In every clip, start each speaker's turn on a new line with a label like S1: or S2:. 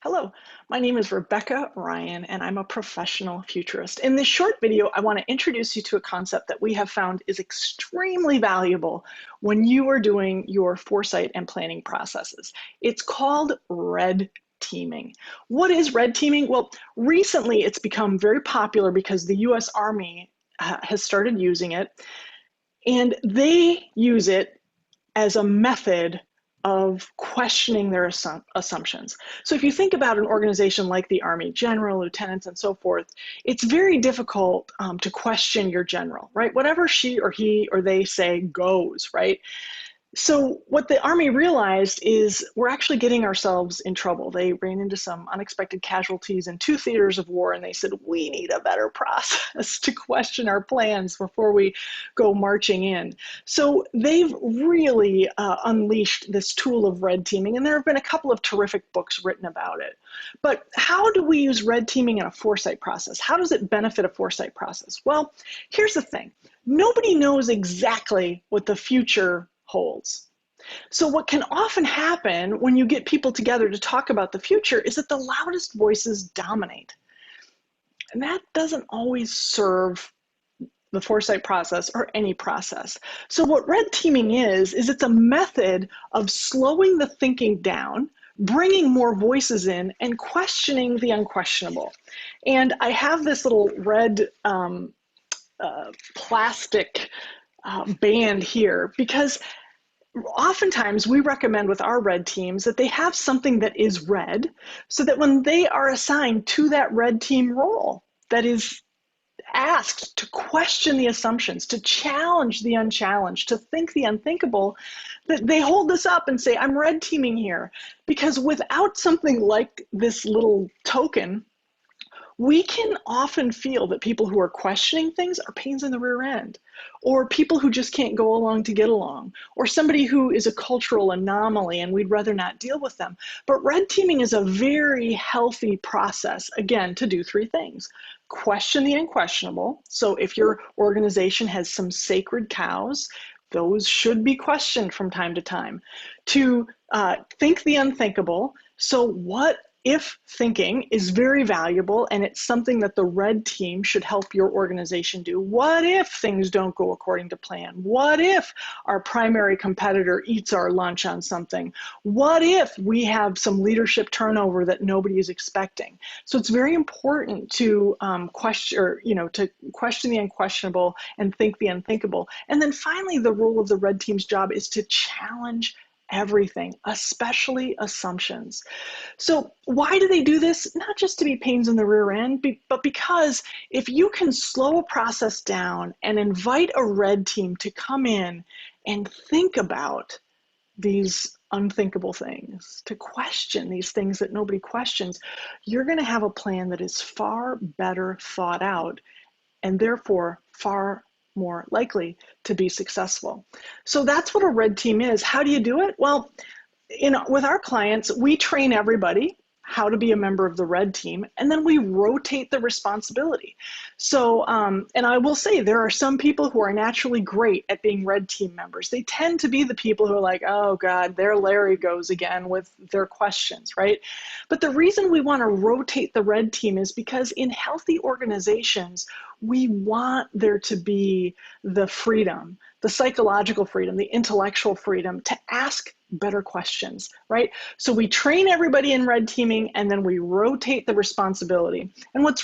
S1: Hello, my name is Rebecca Ryan, and I'm a professional futurist. In this short video, I want to introduce you to a concept that we have found is extremely valuable when you are doing your foresight and planning processes. It's called red teaming. What is red teaming? Well, recently it's become very popular because the US Army has started using it, and they use it as a method of questioning their assumptions. So if you think about an organization like the Army, general, lieutenants, and so forth, it's very difficult to question your general, right? Whatever she or he or they say goes, right? So what the Army realized is we're actually getting ourselves in trouble. They ran into some unexpected casualties in two theaters of war, and they said, we need a better process to question our plans before we go marching in. So they've really unleashed this tool of red teaming, and there have been a couple of terrific books written about it. But how do we use red teaming in a foresight process? How does it benefit a foresight process? Well, here's the thing. Nobody knows exactly what the future holds. So what can often happen when you get people together to talk about the future is that the loudest voices dominate. And that doesn't always serve the foresight process or any process. So what red teaming is it's a method of slowing the thinking down, bringing more voices in, and questioning the unquestionable. And I have this little red plastic band here because oftentimes we recommend with our red teams that they have something that is red so that when they are assigned to that red team role that is asked to question the assumptions, to challenge the unchallenged, to think the unthinkable, that they hold this up and say, I'm red teaming here. Because without something like this little token, we can often feel that people who are questioning things are pains in the rear end, or people who just can't go along to get along, or somebody who is a cultural anomaly and we'd rather not deal with them. But red teaming is a very healthy process, again, to do three things. Question the unquestionable. So if your organization has some sacred cows, those should be questioned from time to time. To think the unthinkable. So what if thinking is very valuable and it's something that the red team should help your organization do? What if things don't go according to plan? What if our primary competitor eats our lunch on something? What if we have some leadership turnover that nobody is expecting? So it's very important to question the unquestionable and think the unthinkable. And then finally, the role of the red team's job is to challenge everything, especially assumptions. So why do they do this? Not just to be pains in the rear end, but because if you can slow a process down and invite a red team to come in and think about these unthinkable things, to question these things that nobody questions, you're going to have a plan that is far better thought out and therefore far more likely to be successful. So that's what a red team is. How do you do it? Well, with our clients, we train everybody how to be a member of the red team, and then we rotate the responsibility. So, and I will say there are some people who are naturally great at being red team members. They tend to be the people who are like, oh God, there Larry goes again with their questions, right? But the reason we want to rotate the red team is because in healthy organizations, we want there to be the freedom, the psychological freedom, the intellectual freedom to ask better questions, right? So we train everybody in red teaming and then we rotate the responsibility. And what's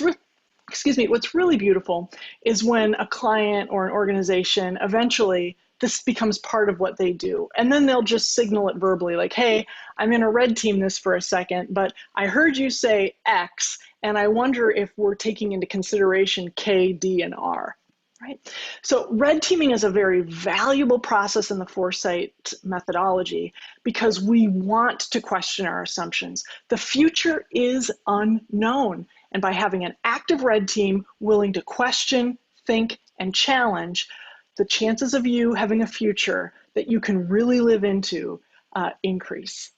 S1: really beautiful is when a client or an organization eventually this becomes part of what they do. And then they'll just signal it verbally like, hey, I'm going to red team this for a second, but I heard you say X, and I wonder if we're taking into consideration K, D, and R. Right? So red teaming is a very valuable process in the foresight methodology because we want to question our assumptions. The future is unknown. And by having an active red team willing to question, think, and challenge, the chances of you having a future that you can really live into increase.